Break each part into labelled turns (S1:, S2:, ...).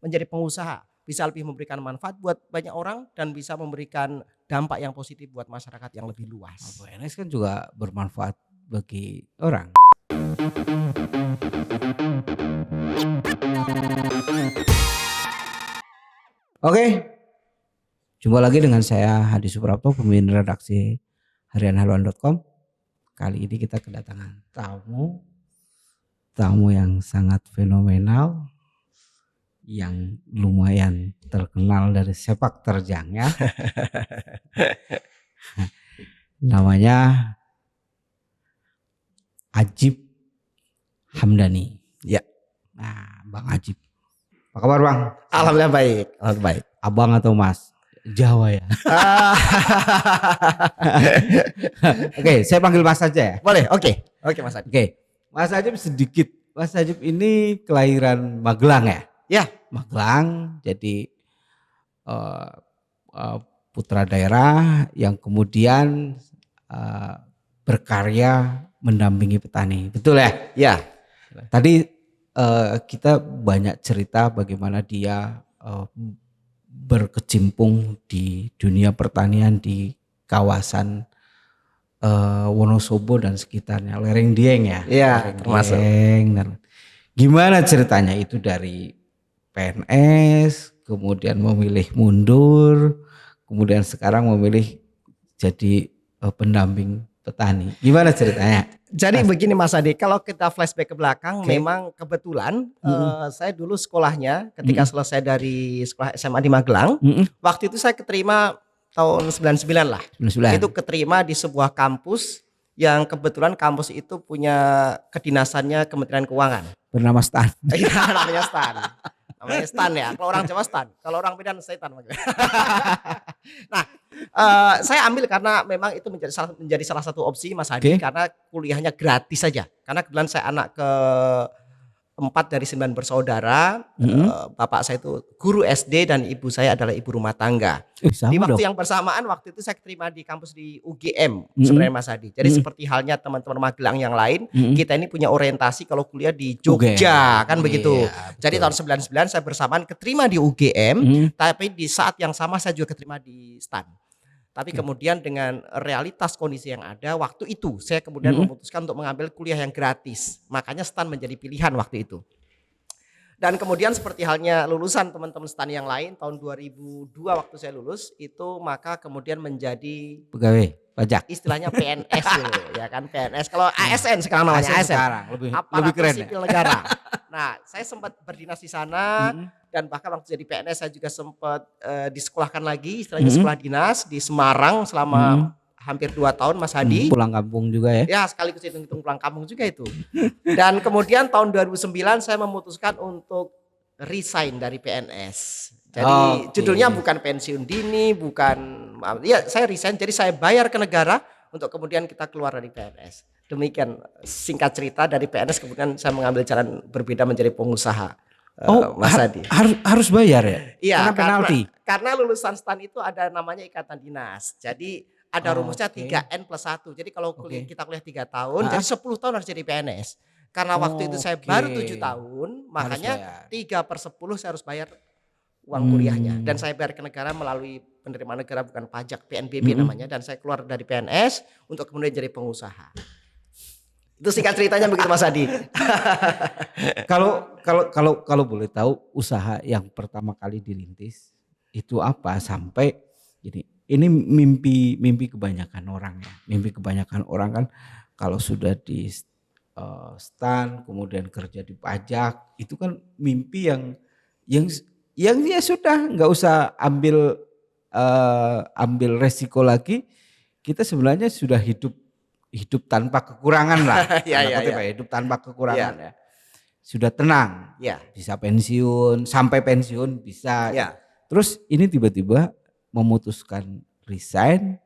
S1: menjadi pengusaha, bisa lebih memberikan manfaat buat banyak orang dan bisa memberikan dampak yang positif buat masyarakat yang lebih luas.
S2: PNS kan juga bermanfaat bagi orang. Oke, jumpa lagi dengan saya Hadi Suprapto, pemimpin redaksi harianhaluan.com. Kali ini kita kedatangan tamu yang sangat fenomenal, yang lumayan terkenal dari sepak terjangnya. Namanya Ajib Hamdani.
S1: Ya.
S2: Nah, Bang Ajib. Apa kabar, Bang?
S1: Alhamdulillah baik, alhamdulillah baik.
S2: Abang atau Mas? Jawa ya. Oke, saya panggil Mas saja ya.
S1: Boleh, oke. Oke Mas Adi.
S2: Oke, Mas Ajib sedikit. Mas Ajib ini kelahiran Magelang ya?
S1: Ya.
S2: Magelang, jadi putra daerah yang kemudian berkarya mendampingi petani, betul ya?
S1: Ya.
S2: Tadi kita banyak cerita bagaimana dia berkecimpung di dunia pertanian di kawasan Wonosobo dan sekitarnya, Lereng Dieng ya.
S1: Iya,
S2: termasuk. Gimana ceritanya itu dari PNS, kemudian memilih mundur, kemudian sekarang memilih jadi pendamping petani. Gimana ceritanya?
S1: Jadi begini Mas Adi, kalau kita flashback ke belakang, memang kebetulan saya dulu sekolahnya ketika selesai dari sekolah SMA di Magelang, waktu itu saya keterima tahun 99 lah.
S2: 99.
S1: Itu keterima di sebuah kampus yang kebetulan kampus itu punya kedinasannya Kementerian Keuangan.
S2: Bernama Stan.
S1: Iya, namanya Stan. Namanya Stan ya. Kalau orang Jawa Stan, kalau orang Medan setan. Nah, saya ambil karena memang itu menjadi salah satu opsi Mas Hadi, karena kuliahnya gratis saja. Karena kebetulan saya anak ke 4 dari 9 bersaudara. Bapak saya itu guru SD dan ibu saya adalah ibu rumah tangga. Di waktu yang bersamaan, waktu itu saya terima di kampus di UGM sebenarnya Mas Hadi. Jadi seperti halnya teman-teman Magelang yang lain, kita ini punya orientasi kalau kuliah di Jogja, kan begitu. Jadi tahun 99 saya bersamaan keterima di UGM, tapi di saat yang sama saya juga keterima di STAN. Tapi kemudian dengan realitas kondisi yang ada waktu itu, saya kemudian memutuskan untuk mengambil kuliah yang gratis. Makanya STAN menjadi pilihan waktu itu. Dan kemudian seperti halnya lulusan teman-teman STAN yang lain, tahun 2002 waktu saya lulus, itu maka kemudian menjadi
S2: pegawai pajak.
S1: Istilahnya PNS dulu, ya kan, PNS. Kalau ASN sekarang namanya ASN.
S2: Sekarang lebih keren
S1: sipil negara. Nah, saya sempat berdinas di sana. Dan bahkan waktu jadi PNS saya juga sempat disekolahkan lagi, istilahnya sekolah dinas di Semarang selama hampir 2 tahun Mas Hadi.
S2: Pulang kampung juga ya?
S1: Ya, sekaligus hitung-hitung pulang kampung juga itu. Dan kemudian tahun 2009 saya memutuskan untuk resign dari PNS. Jadi judulnya bukan pensiun dini, bukan, ya saya resign, jadi saya bayar ke negara untuk kemudian kita keluar dari PNS. Demikian singkat cerita, dari PNS kemudian saya mengambil jalan berbeda menjadi pengusaha. Mas Hadi.
S2: Harus bayar ya?
S1: Iya,
S2: karena penalti.
S1: Karena lulusan STAN itu ada namanya ikatan dinas. Jadi ada rumusnya 3N+1. Jadi kalau kita kuliah 3 tahun, jadi 10 tahun harus jadi PNS. Karena waktu itu saya baru 7 tahun, makanya 3/10 saya harus bayar uang kuliahnya. Dan saya bayar ke negara melalui penerimaan negara, bukan pajak, PNBP namanya. Dan saya keluar dari PNS untuk kemudian jadi pengusaha. Itu singkat ceritanya begitu Mas Hadi.
S2: Kalau boleh tahu, usaha yang pertama kali dirintis itu apa sampai ini mimpi kebanyakan orang ya. Mimpi kebanyakan orang kan kalau sudah di STAN kemudian kerja di pajak, itu kan mimpi yang ya sudah nggak usah ambil resiko lagi. Kita sebenarnya sudah hidup tanpa kekurangan lah. Hidup tanpa kekurangan ya. Sudah tenang. Bisa pensiun, sampai pensiun bisa. Terus ini tiba-tiba memutuskan resign,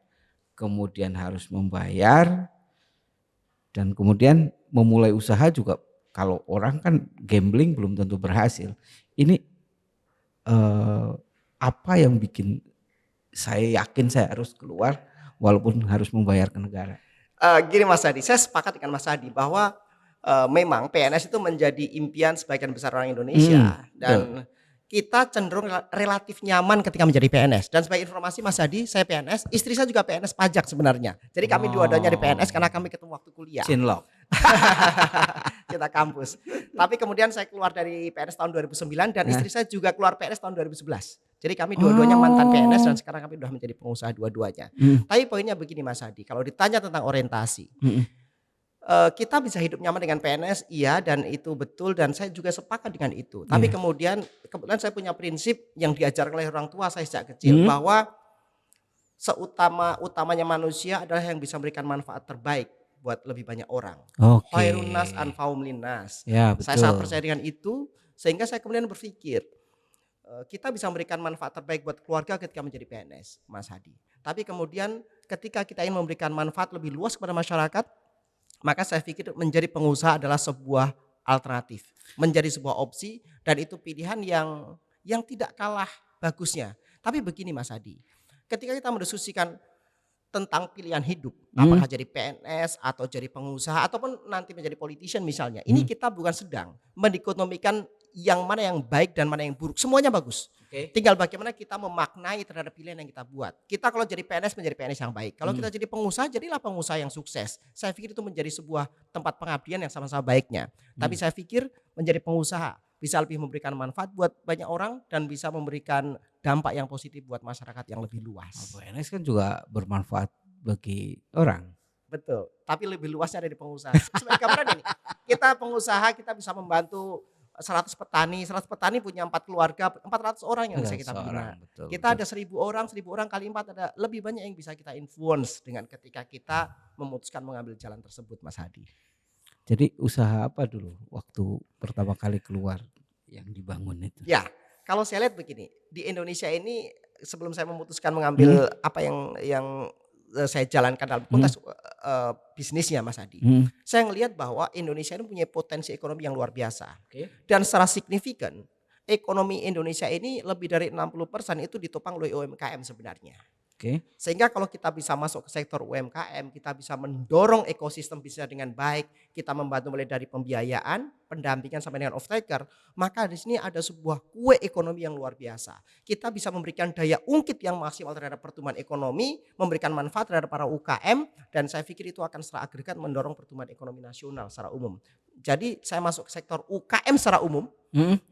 S2: kemudian harus membayar, dan kemudian memulai usaha juga. Kalau orang kan gambling belum tentu berhasil. Ini apa yang bikin saya yakin saya harus keluar walaupun harus membayar ke negara?
S1: Gini Mas Hadi, saya sepakat dengan Mas Hadi bahwa memang PNS itu menjadi impian sebagian besar orang Indonesia. Dan kita cenderung relatif nyaman ketika menjadi PNS. Dan sebagai informasi Mas Hadi, saya PNS, istri saya juga PNS pajak sebenarnya. Jadi kami dua-duanya di PNS karena kami ketemu waktu kuliah.
S2: Cinlok.
S1: Kita kampus. Tapi kemudian saya keluar dari PNS tahun 2009 dan istri saya juga keluar PNS tahun 2011. Jadi kami dua-duanya mantan PNS dan sekarang kami sudah menjadi pengusaha dua-duanya. Tapi poinnya begini Mas Hadi, kalau ditanya tentang orientasi, kita bisa hidup nyaman dengan PNS, iya, dan itu betul, dan saya juga sepakat dengan itu. Tapi kemudian saya punya prinsip yang diajarkan oleh orang tua saya sejak kecil, bahwa utamanya manusia adalah yang bisa memberikan manfaat terbaik buat lebih banyak orang. Khairun nas anfa'um linnas.
S2: Ya,
S1: saya sangat percaya dengan itu, sehingga saya kemudian berpikir kita bisa memberikan manfaat terbaik buat keluarga ketika menjadi PNS, Mas Hadi. Tapi kemudian ketika kita ingin memberikan manfaat lebih luas kepada masyarakat, maka saya pikir menjadi pengusaha adalah sebuah alternatif, menjadi sebuah opsi, dan itu pilihan yang tidak kalah bagusnya. Tapi begini Mas Hadi, ketika kita mendiskusikan tentang pilihan hidup, apakah jadi PNS atau jadi pengusaha ataupun nanti menjadi politician misalnya, ini kita bukan sedang mendikotomikan yang mana yang baik dan mana yang buruk, semuanya bagus. Tinggal bagaimana kita memaknai terhadap pilihan yang kita buat. Kita kalau jadi PNS menjadi PNS yang baik, kalau kita jadi pengusaha jadilah pengusaha yang sukses. Saya pikir itu menjadi sebuah tempat pengabdian yang sama-sama baiknya. Tapi saya pikir menjadi pengusaha bisa lebih memberikan manfaat buat banyak orang dan bisa memberikan dampak yang positif buat masyarakat yang lebih luas.
S2: PNS kan juga bermanfaat bagi orang.
S1: Betul, tapi lebih luasnya dari pengusaha. Sebagai gambaran ini, kita pengusaha kita bisa membantu 100 petani punya 4 keluarga, 400 orang yang bisa kita bina. Kita ada 1.000 orang kali 4 ada lebih banyak yang bisa kita influence dengan ketika kita memutuskan mengambil jalan tersebut Mas Hadi.
S2: Jadi usaha apa dulu waktu pertama kali keluar yang dibangun itu?
S1: Ya, kalau saya lihat begini, di Indonesia ini sebelum saya memutuskan mengambil apa yang saya jalankan dalam konteks bisnisnya Mas Hadi, saya ngelihat bahwa Indonesia ini punya potensi ekonomi yang luar biasa. Dan secara signifikan ekonomi Indonesia ini lebih dari 60% itu ditopang oleh UMKM sebenarnya. Sehingga kalau kita bisa masuk ke sektor UMKM, kita bisa mendorong ekosistem bisnis dengan baik, kita membantu mulai dari pembiayaan, pendampingan sampai dengan off-taker, maka di sini ada sebuah kue ekonomi yang luar biasa. Kita bisa memberikan daya ungkit yang maksimal terhadap pertumbuhan ekonomi, memberikan manfaat terhadap para UKM, dan saya pikir itu akan secara agregat mendorong pertumbuhan ekonomi nasional secara umum. Jadi saya masuk ke sektor UKM secara umum,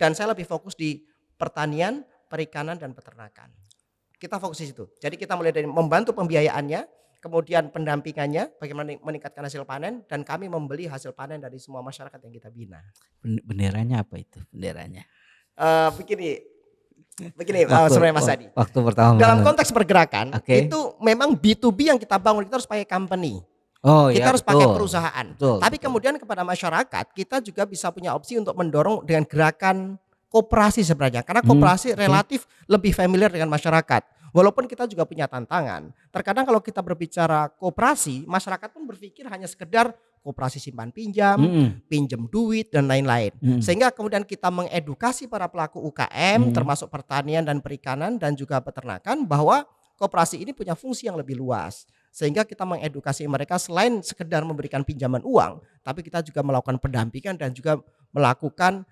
S1: dan saya lebih fokus di pertanian, perikanan, dan peternakan. Kita fokus di situ. Jadi kita mulai dari membantu pembiayaannya, kemudian pendampingannya, bagaimana meningkatkan hasil panen, dan kami membeli hasil panen dari semua masyarakat yang kita bina.
S2: Benderanya apa itu? Benderanya?
S1: Begini sebenarnya Mas Hadi.
S2: Waktu pertama
S1: dalam konteks pergerakan itu memang B2B yang kita bangun, kita harus pakai company. Kita harus pakai perusahaan. Tapi kemudian kepada masyarakat kita juga bisa punya opsi untuk mendorong dengan gerakan koperasi sebenarnya, karena koperasi relatif lebih familiar dengan masyarakat. Walaupun kita juga punya tantangan. Terkadang kalau kita berbicara koperasi, masyarakat pun berpikir hanya sekedar koperasi simpan pinjam, pinjam duit dan lain-lain. Sehingga kemudian kita mengedukasi para pelaku UKM termasuk pertanian dan perikanan dan juga peternakan bahwa koperasi ini punya fungsi yang lebih luas. Sehingga kita mengedukasi mereka selain sekedar memberikan pinjaman uang, tapi kita juga melakukan pendampingan dan juga melakukan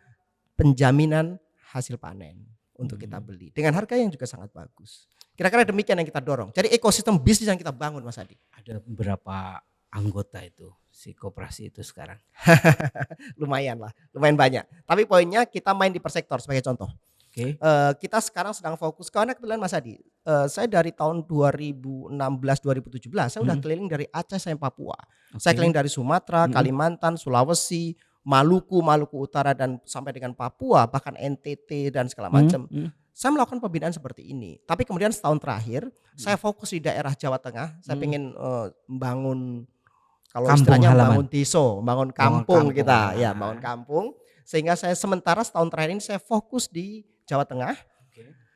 S1: penjaminan hasil panen untuk kita beli dengan harga yang juga sangat bagus. Kira-kira demikian yang kita dorong. Jadi ekosistem bisnis yang kita bangun Mas Hadi.
S2: Ada berapa anggota itu si koperasi itu sekarang?
S1: Lumayan banyak. Tapi poinnya kita main di per sektor sebagai contoh. Kita sekarang sedang fokus karena kebetulan Mas Hadi, saya dari tahun 2016-2017 saya udah keliling dari Aceh sampai Papua. Saya keliling dari Sumatera, Kalimantan, Sulawesi, Maluku Utara dan sampai dengan Papua, bahkan NTT dan segala macam. Saya melakukan pembinaan seperti ini. Tapi kemudian setahun terakhir saya fokus di daerah Jawa Tengah. Saya pengen membangun kalau istilahnya membangun deso, membangun kampung kita, ya membangun kampung. Sehingga saya sementara setahun terakhir ini saya fokus di Jawa Tengah.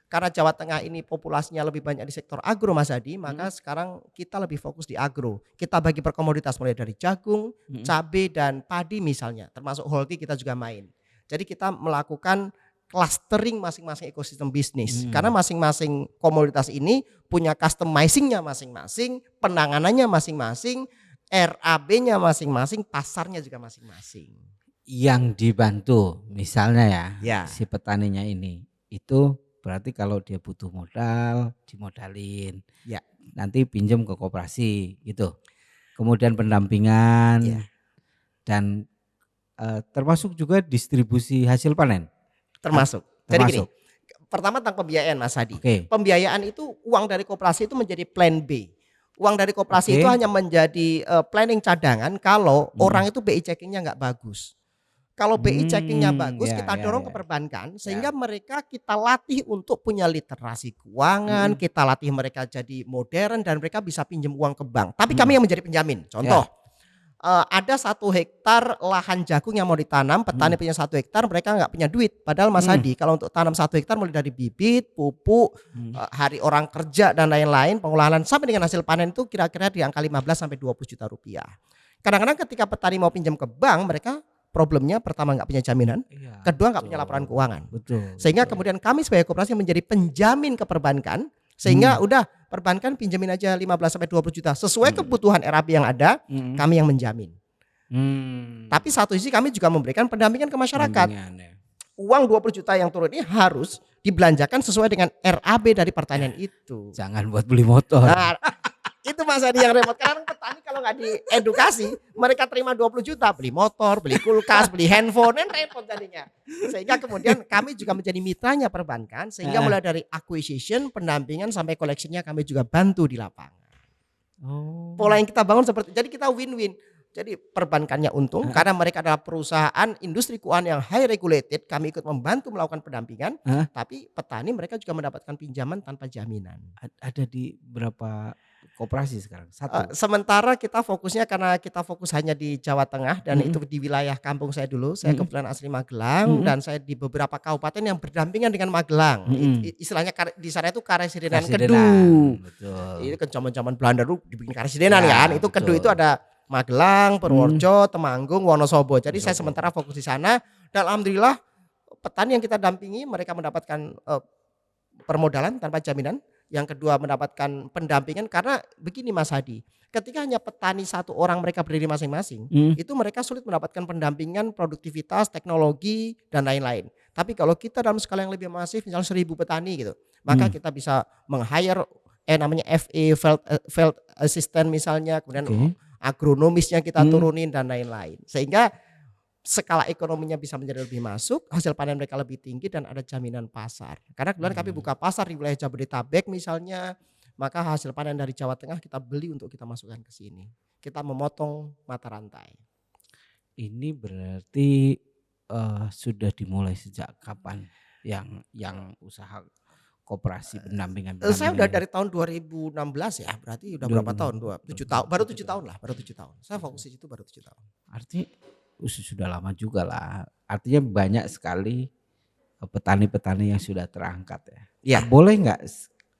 S1: Karena Jawa Tengah ini populasinya lebih banyak di sektor agro Mas Hadi, maka sekarang kita lebih fokus di agro. Kita bagi per komoditas mulai dari jagung, cabai dan padi misalnya, termasuk holti kita juga main. Jadi kita melakukan clustering masing-masing ekosistem bisnis. Karena masing-masing komoditas ini punya customizingnya masing-masing, penanganannya masing-masing, RAB-nya masing-masing, pasarnya juga masing-masing.
S2: Yang dibantu misalnya ya si petaninya ini itu berarti kalau dia butuh modal dimodalin.
S1: Ya.
S2: Nanti pinjam ke koperasi gitu. Kemudian pendampingan dan termasuk juga distribusi hasil panen.
S1: Termasuk. Jadi gini,
S2: Termasuk.
S1: pertama tentang pembiayaan Mas Hadi.
S2: Oke.
S1: Pembiayaan itu uang dari koperasi itu menjadi plan B. Uang dari koperasi itu
S2: Oke.
S1: hanya menjadi planning cadangan kalau orang itu BI checkingnya nggak bagus. Kalau BI checkingnya bagus, kita dorong ke perbankan sehingga mereka kita latih untuk punya literasi keuangan, kita latih mereka jadi modern dan mereka bisa pinjam uang ke bank. Tapi kami yang menjadi penjamin. Contoh, ada 1 hektar lahan jagung yang mau ditanam, petani punya 1 hektar, mereka nggak punya duit. Padahal Mas Hadi, kalau untuk tanam 1 hektar mulai dari bibit, pupuk, hari orang kerja dan lain-lain, pengolahan sampai dengan hasil panen itu kira-kira di angka 15 sampai 20 juta rupiah. Kadang-kadang ketika petani mau pinjam ke bank, mereka problemnya pertama nggak punya jaminan, kedua nggak punya laporan keuangan. Sehingga kemudian kami sebagai koperasi menjadi penjamin ke perbankan, sehingga udah perbankan pinjemin aja 15 sampai 20 juta sesuai kebutuhan RAB yang ada, kami yang menjamin. Tapi satu sisi kami juga memberikan pendampingan ke masyarakat. Uang 20 juta yang turun ini harus dibelanjakan sesuai dengan RAB dari pertanian itu.
S2: Jangan buat beli motor.
S1: Nah, itu Mas Hadi yang repot. Karena petani kalau nggak diedukasi, mereka terima 20 juta beli motor, beli kulkas, beli handphone, kan repot jadinya. Sehingga kemudian kami juga menjadi mitranya perbankan, sehingga mulai dari acquisition, pendampingan sampai collection-nya kami juga bantu di lapangan. Pola yang kita bangun seperti, jadi kita win-win. Jadi perbankannya untung karena mereka adalah perusahaan industri keuangan yang high regulated, kami ikut membantu melakukan pendampingan, tapi petani mereka juga mendapatkan pinjaman tanpa jaminan.
S2: Ada di berapa koperasi sekarang? 1.
S1: Sementara kita fokusnya karena kita fokus hanya di Jawa Tengah dan itu di wilayah kampung saya dulu. Saya kebetulan asli Magelang dan saya di beberapa kabupaten yang berdampingan dengan Magelang. Istilahnya di sana itu Karesidenan Kedu.
S2: Betul.
S1: Itu kan zaman-zaman Belanda dulu dibikin Karesidenan kan. Itu Kedu itu ada Magelang, Purworejo, Temanggung, Wonosobo. Jadi saya sementara fokus di sana dan alhamdulillah petani yang kita dampingi mereka mendapatkan permodalan tanpa jaminan. Yang kedua mendapatkan pendampingan karena begini Mas Hadi, ketika hanya petani 1 orang mereka berdiri masing-masing, itu mereka sulit mendapatkan pendampingan, produktivitas, teknologi dan lain-lain. Tapi kalau kita dalam skala yang lebih masif, misalnya 1000 petani gitu, maka kita bisa meng-hire namanya FA, field assistant misalnya, kemudian agronomisnya kita turunin dan lain-lain. Sehingga skala ekonominya bisa menjadi lebih masuk, hasil panen mereka lebih tinggi dan ada jaminan pasar. Karena kemudian kami buka pasar di wilayah Jabodetabek misalnya, maka hasil panen dari Jawa Tengah kita beli untuk kita masukkan ke sini. Kita memotong mata rantai.
S2: Ini berarti sudah dimulai sejak kapan yang usaha koperasi pendampingan?
S1: Saya udah dari tahun 2016 ya, berarti udah berapa tahun? 7 tahun, baru 7 tahun lah, baru 7 tahun. Saya fokus di situ baru 7 tahun.
S2: Artinya sudah lama juga lah. Artinya banyak sekali petani-petani yang sudah terangkat ya.
S1: Ya.
S2: Boleh nggak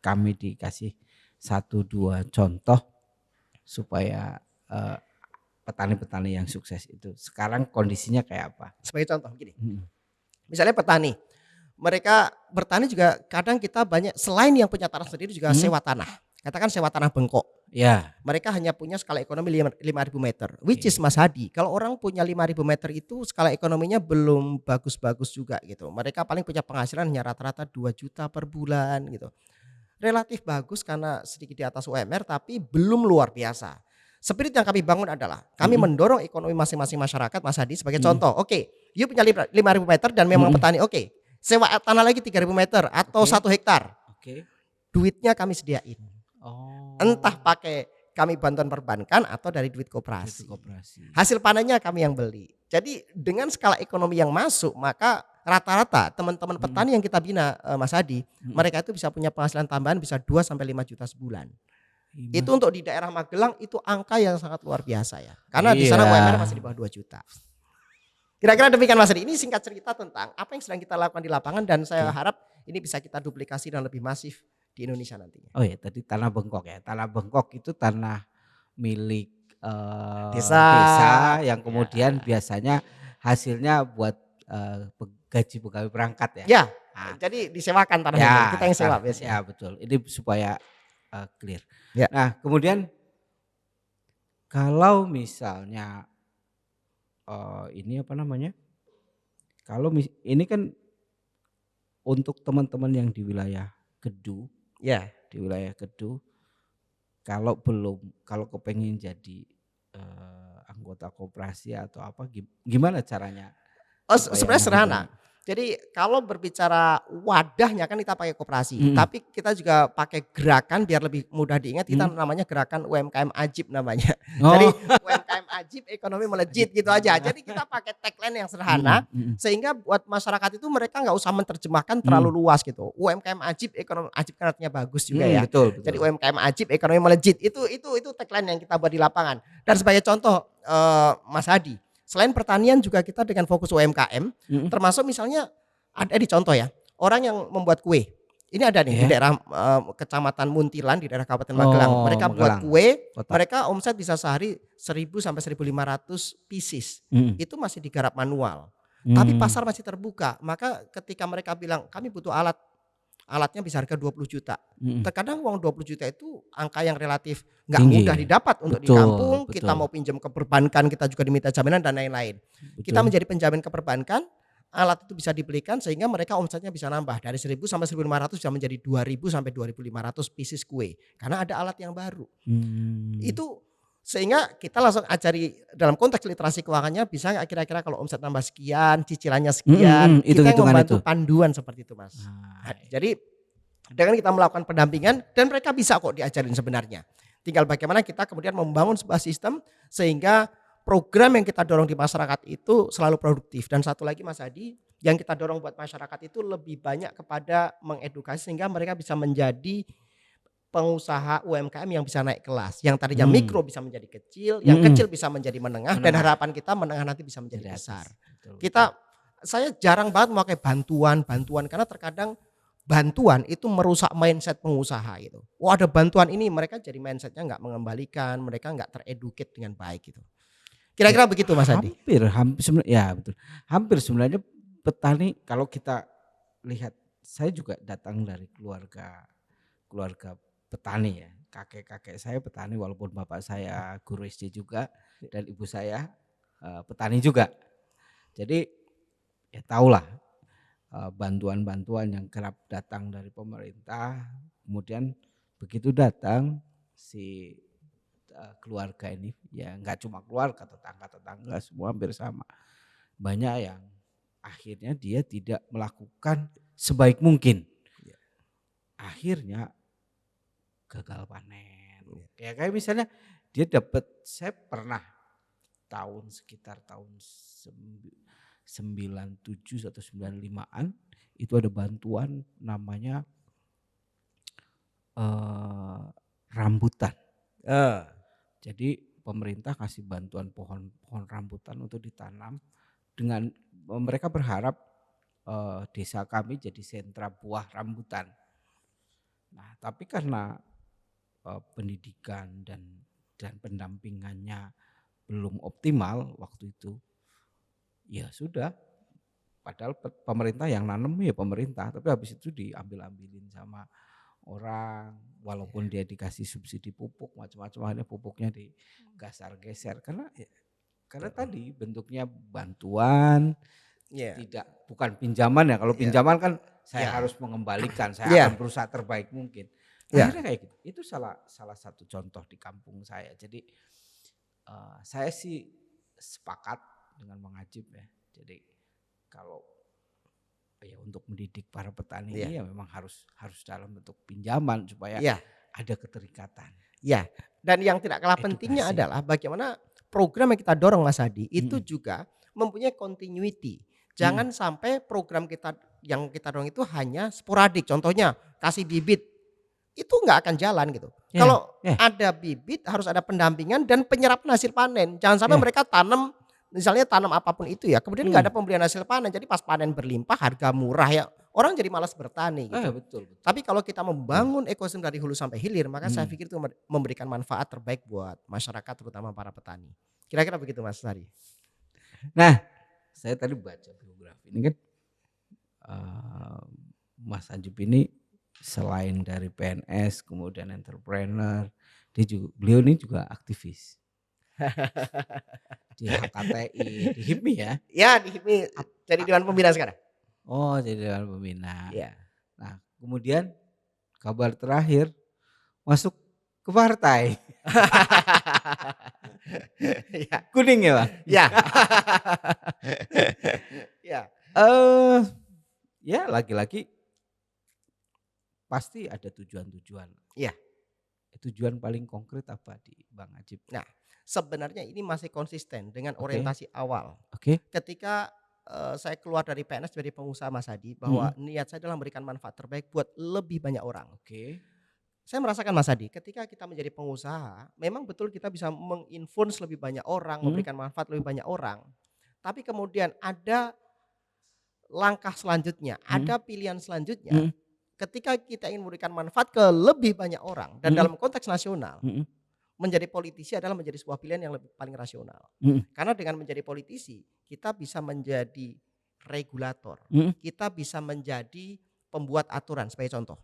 S2: kami dikasih 1-2 contoh supaya petani-petani yang sukses itu sekarang kondisinya kayak apa?
S1: Sebagai contoh begini. Misalnya petani, mereka bertani juga kadang kita banyak selain yang punya tanah sendiri juga sewa tanah. Katakan sewa tanah bengkok.
S2: Ya.
S1: Mereka hanya punya skala ekonomi 5.000 meter. Which is Mas Hadi, kalau orang punya 5.000 meter itu skala ekonominya belum bagus-bagus juga gitu. Mereka paling punya penghasilan hanya rata-rata 2 juta per bulan gitu. Relatif bagus karena sedikit di atas UMR tapi belum luar biasa. Spirit yang kami bangun adalah kami mendorong ekonomi masing-masing masyarakat Mas Hadi sebagai contoh. Oke, you punya 5.000 meter dan memang petani oke. Sewa tanah lagi 3.000 meter atau 1 hektar. Duitnya kami sediain. Entah pakai kami bantuan perbankan atau dari duit koperasi. Hasil panennya kami yang beli. Jadi dengan skala ekonomi yang masuk maka rata-rata teman-teman petani yang kita bina Mas Hadi, mereka itu bisa punya penghasilan tambahan bisa 2 sampai 5 juta sebulan. Itu untuk di daerah Magelang itu angka yang sangat luar biasa ya. Karena di sana UMR masih di bawah 2 juta. Kira-kira demikian Mas Hadi. Ini singkat cerita tentang apa yang sedang kita lakukan di lapangan dan saya harap ini bisa kita duplikasi dan lebih masif di Indonesia nantinya.
S2: Oh ya, tadi tanah bengkok ya. Tanah bengkok itu tanah milik
S1: desa
S2: yang kemudian biasanya hasilnya buat gaji pegawai perangkat ya.
S1: Ya. Jadi disewakan tanahnya. Kita yang sewa biasanya.
S2: Ya betul. Ini supaya clear.
S1: Ya.
S2: Nah, kemudian kalau misalnya ini apa namanya? Kalau ini kan untuk teman-teman yang di wilayah Kedu,
S1: ya,
S2: di wilayah Kedu, kalau kepengen jadi anggota koperasi atau apa, gimana caranya
S1: Oh,
S2: supaya
S1: sebenarnya sederhana.
S2: menghubungi?
S1: Jadi kalau berbicara wadahnya kan kita pakai koperasi,
S2: Mhm.
S1: tapi kita juga pakai gerakan biar lebih mudah diingat, kita
S2: Mhm.
S1: namanya gerakan UMKM Ajib namanya. Jadi
S2: Oh.
S1: UMKM Ajib ekonomi melejit gitu
S2: Gitu.
S1: aja. Jadi kita pakai tagline yang
S2: Mhm,
S1: sederhana
S2: mhm.
S1: sehingga buat masyarakat itu mereka nggak usah menerjemahkan terlalu
S2: Mhm.
S1: luas gitu. UMKM Ajib ekonomi Ajib kan artinya bagus juga ya.
S2: Betul,
S1: Jadi
S2: betul.
S1: UMKM Ajib ekonomi melejit itu tagline yang kita buat di lapangan. Dan sebagai contoh Mas Hadi, selain pertanian juga kita dengan fokus UMKM,
S2: Mhm.
S1: termasuk misalnya ada di contoh ya, orang yang membuat kue. Ini ada nih di
S2: Iya.
S1: daerah Kecamatan Muntilan di daerah Kabupaten Magelang.
S2: Oh,
S1: Mereka buat
S2: Magelang,
S1: kue,
S2: kota.
S1: mereka omset bisa sehari 1.000 sampai 1.500 pieces.
S2: Mhm.
S1: Itu masih digarap manual. Tapi
S2: Mmm.
S1: pasar masih terbuka. Maka ketika mereka bilang, "Kami butuh alat." Alatnya bisa harga 20 juta.
S2: Mhm.
S1: Terkadang uang 20 juta itu angka yang relatif nggak
S2: Tinggi
S1: mudah
S2: ya?
S1: didapat untuk di
S2: Betul,
S1: kampung, kita
S2: betul.
S1: mau pinjam ke perbankan, kita juga diminta jaminan dan lain-lain. Kita
S2: Betul.
S1: menjadi penjamin ke perbankan, alat itu bisa dibelikan sehingga mereka omsetnya bisa nambah dari 1.000 sampai 1.500 bisa menjadi 2.000 sampai 2.500 pieces kue karena ada alat yang baru.
S2: Mmm.
S1: Itu sehingga kita langsung ajari dalam konteks literasi keuangannya bisa nggak kira-kira kalau omset nambah sekian, cicilannya
S2: Mhm,
S1: sekian,
S2: mhm,
S1: kita yang
S2: hitung-hitungan
S1: membantu
S2: itu.
S1: panduan seperti itu Mas.
S2: Ah,
S1: Jadi dengan kita melakukan pendampingan dan mereka bisa kok diajarin sebenarnya. Tinggal bagaimana kita kemudian membangun sebuah sistem sehingga program yang kita dorong di masyarakat itu selalu produktif. Dan satu lagi Mas Hadi, yang kita dorong buat masyarakat itu lebih banyak kepada mengedukasi sehingga mereka bisa menjadi pengusaha UMKM yang bisa naik kelas. Yang tadinya
S2: Mmm.
S1: mikro bisa menjadi kecil, yang
S2: Mhm.
S1: kecil bisa menjadi menengah dan
S2: Menengah.
S1: harapan kita menengah nanti bisa menjadi
S2: Dari
S1: besar.
S2: atas. Betul, betul.
S1: Saya jarang banget memakai bantuan karena terkadang bantuan itu merusak mindset pengusaha gitu. Wah ada bantuan ini mereka jadi mindsetnya nggak mengembalikan, mereka nggak tereducate dengan baik gitu.
S2: Ya,
S1: Kira-kira begitu Mas Hadi?
S2: Betul. Hampir sebenarnya petani kalau kita lihat, saya juga datang dari keluarga petani ya. Kakek-kakek saya petani walaupun bapak saya guru SD juga dan ibu saya petani juga. Jadi ya tahulah bantuan-bantuan yang kerap datang dari pemerintah, kemudian begitu datang si keluarga ini, ya nggak cuma keluarga, tetangga-tetangga semua hampir sama. Banyak yang akhirnya dia tidak melakukan sebaik mungkin. Akhirnya gagal panen. Ya kayak misalnya saya pernah sekitar tahun 97 atau 95-an itu ada bantuan namanya rambutan. Jadi pemerintah kasih bantuan pohon rambutan untuk ditanam dengan mereka berharap desa kami jadi sentra buah rambutan. Nah, tapi karena pendidikan dan pendampingannya belum optimal waktu itu, ya sudah. Padahal pemerintah yang nanam ya pemerintah, tapi habis itu diambil-ambilin sama orang, walaupun dia dikasih subsidi pupuk macam-macam, akhirnya pupuknya digeser karena tadi bentuknya bantuan, bukan pinjaman ya. Kalau pinjaman kan saya harus mengembalikan, saya akan berusaha terbaik mungkin. Akhirnya kayak gitu. Itu salah satu contoh di kampung saya. Jadi saya sih sepakat dengan Bang Ajib ya. Jadi kalau ya untuk mendidik para petani ini ya memang harus dalam bentuk pinjaman supaya ada keterikatan.
S1: Ya, dan yang tidak kalah pentingnya adalah bagaimana program yang kita dorong Mas Hadi itu juga mempunyai continuity. Jangan sampai program yang kita dorong itu hanya sporadik. Contohnya kasih bibit itu nggak akan jalan gitu. Kalau ada bibit harus ada pendampingan dan penyerapan hasil panen. Jangan sampai mereka misalnya tanam apapun itu ya, kemudian nggak ada pemberian hasil panen. Jadi pas panen berlimpah harga murah ya, orang jadi malas bertani gitu.
S2: Betul.
S1: Tapi kalau kita membangun ekosistem dari hulu sampai hilir, maka saya pikir itu memberikan manfaat terbaik buat masyarakat terutama para petani. Kira-kira begitu Mas Hadi.
S2: Nah, saya tadi baca biografi ini kan Mas Ajib ini selain dari PNS kemudian entrepreneur, beliau ini juga aktivis. Di HKTI, di HIPMI ya?
S1: Ya di HIPMI, jadi Dewan Pembina sekarang.
S2: Oh, jadi dewan pembina.
S1: Iya.
S2: Nah, kemudian kabar terakhir masuk ke partai.
S1: Iya.
S2: Kuning ya, Bang?
S1: Iya. Iya.
S2: Ya lagi-lagi pasti ada tujuan-tujuan.
S1: Iya.
S2: Tujuan paling konkret apa di Bang Ajib?
S1: Nah, sebenarnya ini masih konsisten dengan
S2: Oke.
S1: orientasi awal.
S2: Oke.
S1: Ketika saya keluar dari PNS jadi pengusaha Mas Hadi, bahwa niat saya adalah memberikan manfaat terbaik buat lebih banyak orang.
S2: Oke.
S1: Saya merasakan Mas Hadi, ketika kita menjadi pengusaha, memang betul kita bisa menginfluence lebih banyak orang, memberikan manfaat lebih banyak orang. Tapi kemudian ada langkah selanjutnya, ada pilihan selanjutnya. Ketika kita ingin memberikan manfaat ke lebih banyak orang dan dalam konteks nasional, menjadi politisi adalah menjadi sebuah pilihan yang paling rasional. Karena dengan menjadi politisi, kita bisa menjadi regulator. Kita bisa menjadi pembuat aturan sebagai contoh.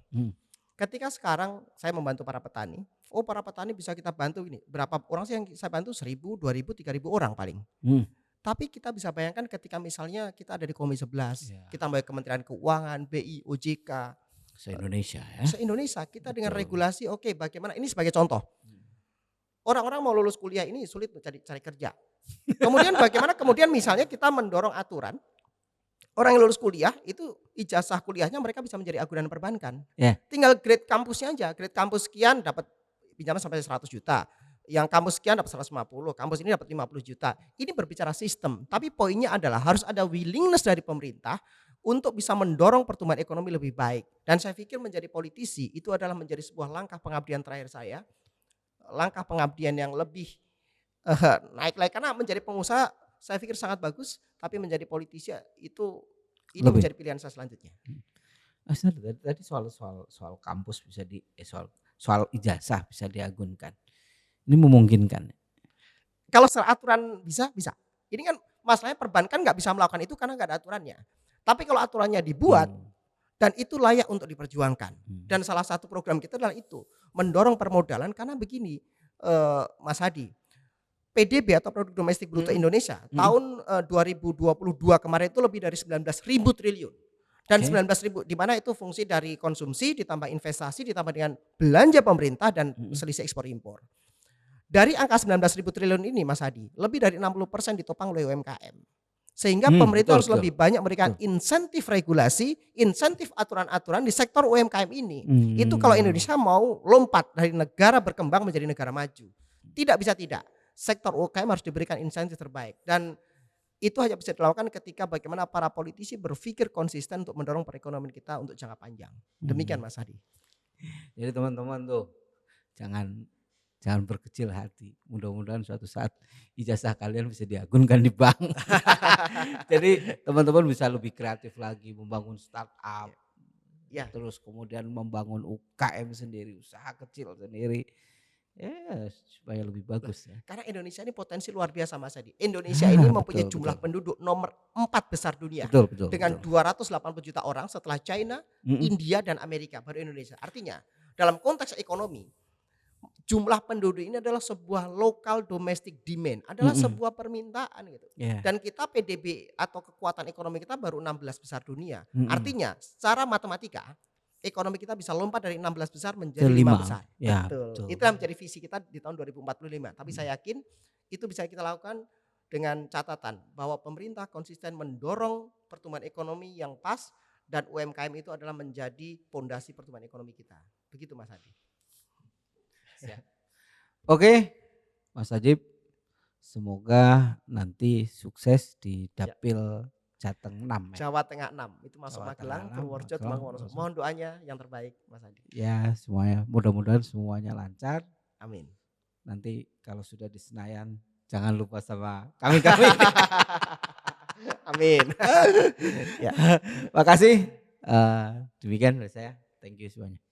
S1: Ketika sekarang saya membantu para petani, para petani bisa kita bantu ini. Berapa orang sih yang saya bantu? 1.000, 2.000, 3.000 orang paling. Tapi kita bisa bayangkan ketika misalnya kita ada di Komisi 11, kita mulai Kementerian Keuangan, BI, OJK,
S2: se-Indonesia ya.
S1: Se-Indonesia kita dengan regulasi, bagaimana ini sebagai contoh. Orang-orang mau lulus kuliah ini sulit cari kerja. Kemudian bagaimana kemudian misalnya kita mendorong aturan, orang yang lulus kuliah itu ijazah kuliahnya mereka bisa menjadi agunan perbankan.
S2: Yeah.
S1: Tinggal grade kampusnya aja, grade kampus sekian dapat pinjaman sampai 100 juta. Yang kampus sekian dapat 150, kampus ini dapat 50 juta. Ini berbicara sistem, tapi poinnya adalah harus ada willingness dari pemerintah untuk bisa mendorong pertumbuhan ekonomi lebih baik. Dan saya pikir menjadi politisi itu adalah menjadi sebuah langkah pengabdian terakhir saya. Langkah pengabdian yang lebih naik lagi, karena menjadi pengusaha saya pikir sangat bagus, tapi menjadi politisi itu ini menjadi pilihan saya selanjutnya.
S2: Tadi soal kampus bisa soal ijazah bisa diagunkan. Ini memungkinkan.
S1: Kalau secara aturan bisa. Ini kan masalahnya perbankan nggak bisa melakukan itu karena nggak ada aturannya. Tapi kalau aturannya dibuat dan itu layak untuk diperjuangkan. Dan salah satu program kita adalah itu, mendorong permodalan, karena begini Mas Hadi, PDB atau produk domestik bruto Indonesia tahun 2022 kemarin itu lebih dari 19.000 triliun. Dan 19.000 di mana itu fungsi dari konsumsi ditambah investasi ditambah dengan belanja pemerintah dan selisih ekspor impor. Dari angka 19.000 triliun ini Mas Hadi, lebih dari 60% ditopang oleh UMKM. Sehingga pemerintah harus lebih banyak memberikan insentif regulasi, insentif aturan-aturan di sektor UMKM ini. Itu kalau Indonesia mau lompat dari negara berkembang menjadi negara maju. Tidak bisa tidak. Sektor UMKM harus diberikan insentif terbaik. Dan itu hanya bisa dilakukan ketika bagaimana para politisi berpikir konsisten untuk mendorong perekonomian kita untuk jangka panjang. Demikian Mas Hadi.
S2: Jadi teman-teman tuh jangan berkecil hati. Mudah-mudahan suatu saat ijazah kalian bisa diagunkan di bank. Jadi teman-teman bisa lebih kreatif lagi, membangun startup. Ya. Terus kemudian membangun UKM sendiri, usaha kecil sendiri. Ya, supaya lebih bagus ya.
S1: Karena Indonesia ini potensi luar biasa Mas Hadi. Indonesia ini mempunyai jumlah penduduk nomor 4 besar dunia. Dengan 280 juta orang setelah China, India dan Amerika, baru Indonesia. Artinya dalam konteks ekonomi, jumlah penduduk ini adalah sebuah local domestic demand, adalah sebuah permintaan gitu. Dan kita PDB atau kekuatan ekonomi kita baru 16 besar dunia. Artinya secara matematika ekonomi kita bisa lompat dari 16 besar menjadi 5 besar.
S2: Ya,
S1: betul. Itu yang menjadi visi kita di tahun 2045. Tapi saya yakin itu bisa kita lakukan dengan catatan bahwa pemerintah konsisten mendorong pertumbuhan ekonomi yang pas dan UMKM itu adalah menjadi pondasi pertumbuhan ekonomi kita. Begitu Mas Hadi.
S2: Oke, Mas Ajib, semoga nanti sukses di Dapil Jateng 6
S1: ya. Jawa Tengah 6 itu masuk Magelang, Purworejo, Temanggung. Mohon doanya yang terbaik Mas Hadi.
S2: Ya, semuanya mudah-mudahan semuanya lancar.
S1: Amin.
S2: Nanti kalau sudah di Senayan jangan lupa sama kami.
S1: Amin.
S2: Ya. Makasih. Demikian dari saya. Thank you semuanya.